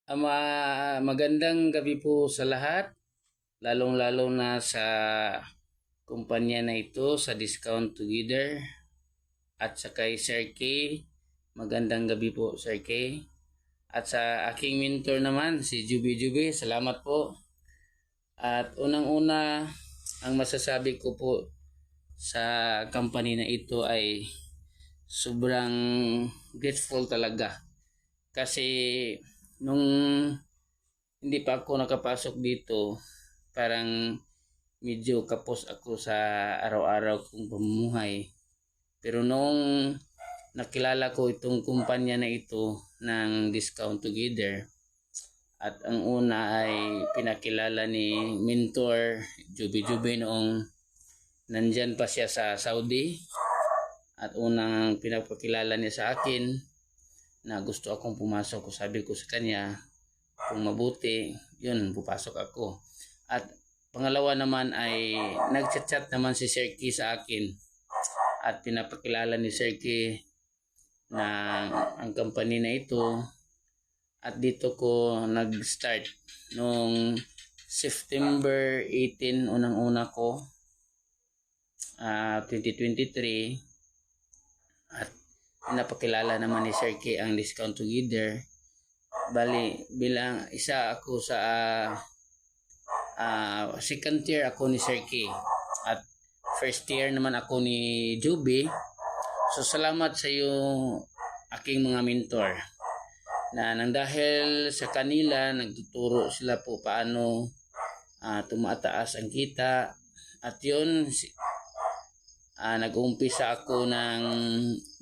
Magandang gabi po sa lahat, lalong-lalo na sa kumpanya na ito sa Discount Together at sa kay Sir K. Magandang gabi po, Sir K. At sa aking mentor naman, si Juby Juby, salamat po. At unang-una, ang masasabi ko po sa company na ito ay sobrang grateful talaga. Kasi nung hindi pa ako nakapasok dito, parang medyo kapos ako sa araw-araw kong pamumuhay. Pero nung nakilala ko itong kumpanya na ito ng Discount Together, at ang una ay pinakilala ni Mentor Juby Juby noong nandyan pa siya sa Saudi, at unang pinapakilala niya sa akin na gusto akong pumasok. Sabi ko sa kanya, kung mabuti, yun, pupasok ako. At pangalawa naman ay nagchat-chat naman si Sir Key sa akin at pinapakilala ni Sir Key na ang company na ito, at dito ko nag-start noong September 18, unang-una ko, 2023, at pinapakilala naman ni Sir Key ang Discount Together. Bali, bilang isa ako sa second tier ako ni Sir Key, at first tier naman ako ni Juby. So salamat sa iyo, aking mga mentor, na nang dahil sa kanila nagtuturo sila po paano tumataas ang kita. At yun, nag-umpisa ako ng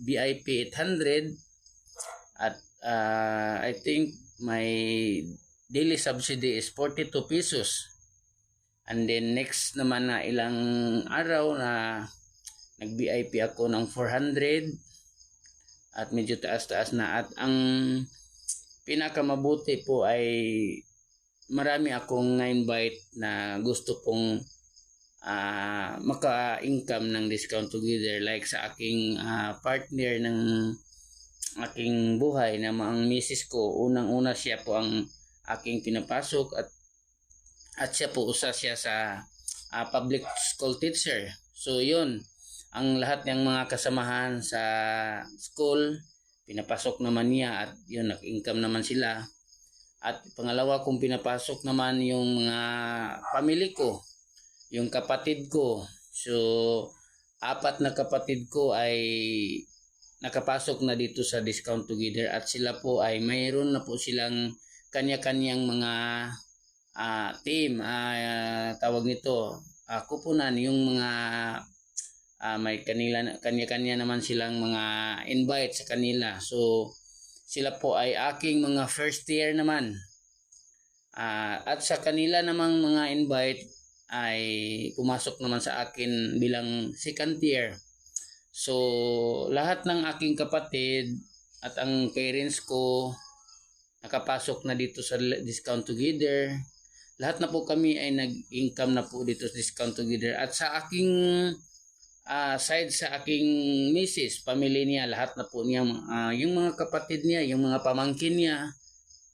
VIP 800, at I think my daily subsidy is 42 pesos. And then next naman na ilang araw na nag-VIP ako ng 400, at medyo taas-taas na. At ang pinakamabuti po ay marami akong na-invite na gusto pong maka-income ng Discount Together, like sa aking partner ng aking buhay na ang misis ko. Unang-una siya po ang aking pinapasok, at siya po siya sa public school teacher. So yun, ang lahat ng mga kasamahan sa school pinapasok naman niya, at yun, nag-income naman sila. At pangalawa kong pinapasok naman yung mga family ko, yung kapatid ko. So 4 na kapatid ko ay nakapasok na dito sa Discount Together, at sila po ay mayroon na po silang kanya-kanyang mga team, tawag nito, kupunan, yung mga may kanya-kanya naman silang mga invite sa kanila. So sila po ay aking mga first tier naman, at sa kanila namang mga invite ay pumasok naman sa akin bilang second tier. So lahat ng aking kapatid at ang parents ko nakapasok na dito sa Discount Together. Lahat na po kami ay nag-income na po dito sa Discount Together. At sa aking side, sa aking misis, family niya, lahat na po niya, yung mga kapatid niya, yung mga pamangkin niya,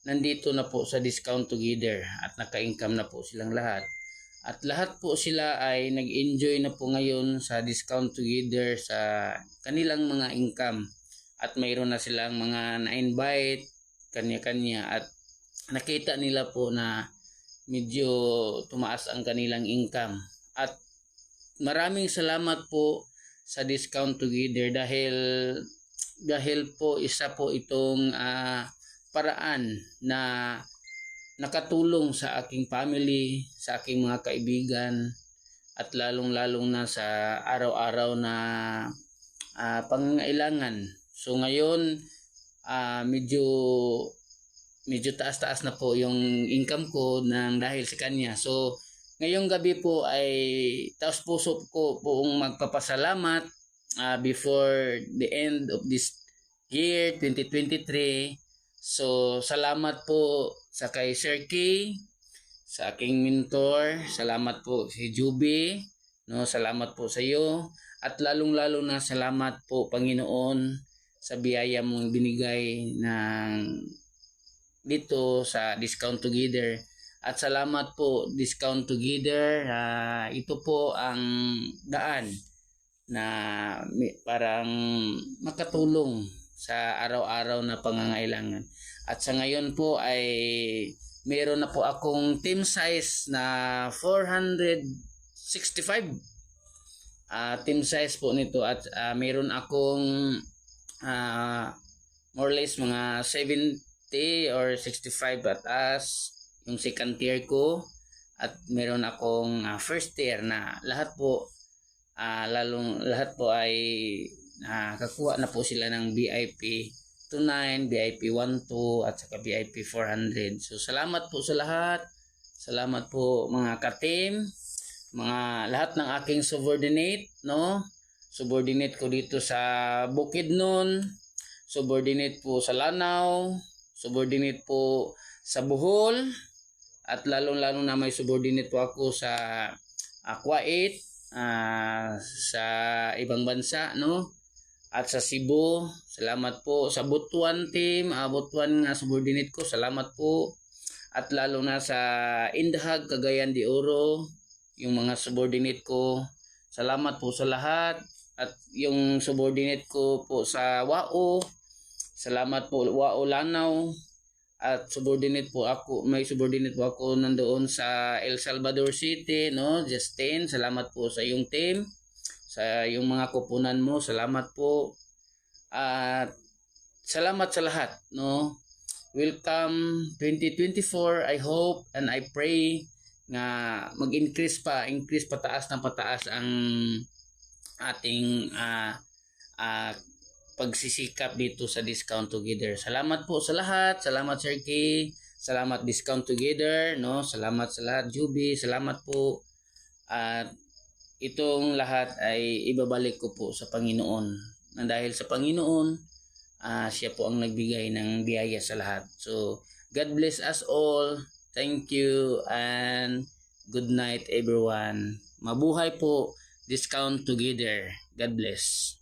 nandito na po sa Discount Together, at naka-income na po silang lahat. At lahat po sila ay nag-enjoy na po ngayon sa Discount Together sa kanilang mga income, at mayroon na silang mga na-invite kanya-kanya, at nakita nila po na medyo tumaas ang kanilang income. At maraming salamat po sa Discount Together, dahil po isa po itong paraan na nakatulong sa aking family, sa aking mga kaibigan, at lalong-lalong na sa araw-araw na pangangailangan. So ngayon, medyo taas-taas na po yung income ko dahil sa kanya. So ngayong gabi po ay taos puso ko poong magpapasalamat before the end of this year 2023. So salamat po sa kay Sir Key, sa aking mentor, salamat po si Juby, no, salamat po sa iyo, at lalong-lalo na salamat po, Panginoon, sa biyaya mong binigay ng dito sa Discount Together. At salamat po Discount Together. Ito po ang daan na parang makatulong sa araw-araw na pangangailangan. At sa ngayon po ay meron na po akong team size na 465 team size po nito, at meron akong more or less mga 70 or 65 pataas yung second tier ko, at meron akong first tier na lahat po lahat po ay kakuha na po sila ng VIP 29, VIP 12 at saka VIP 400. So salamat po sa lahat. Salamat po mga ka-team, mga lahat ng aking subordinate, no? Subordinate ko dito sa Bukidnon, subordinate po sa Lanao, subordinate po sa Bohol, at lalong-lalo na may subordinate po ako sa Kuwait, sa ibang bansa, no? At sa Cebu, salamat po sa Butuan team, Butuan nga subordinate ko, salamat po. At lalo na sa Indahag, Cagayan de Oro, yung mga subordinate ko, salamat po sa lahat. At yung subordinate ko po sa WAO, salamat po WAO Lanao. At subordinate po ako, may subordinate po ako nandoon sa El Salvador City, no? Justin, salamat po sa iyong team, sa yung mga kupunan mo, salamat po. At salamat sa lahat, no? Welcome 2024. I hope and I pray nga mag-increase pataas ng pataas ang ating pagsisikap dito sa Discount Together. Salamat po sa lahat. Salamat Sir K. Salamat Discount Together, no? Salamat sa lahat Juby. Salamat po. At itong lahat ay ibabalik ko po sa Panginoon. Na dahil sa Panginoon, siya po ang nagbigay ng biyaya sa lahat. So, God bless us all. Thank you and good night everyone. Mabuhay po Discount Together. God bless.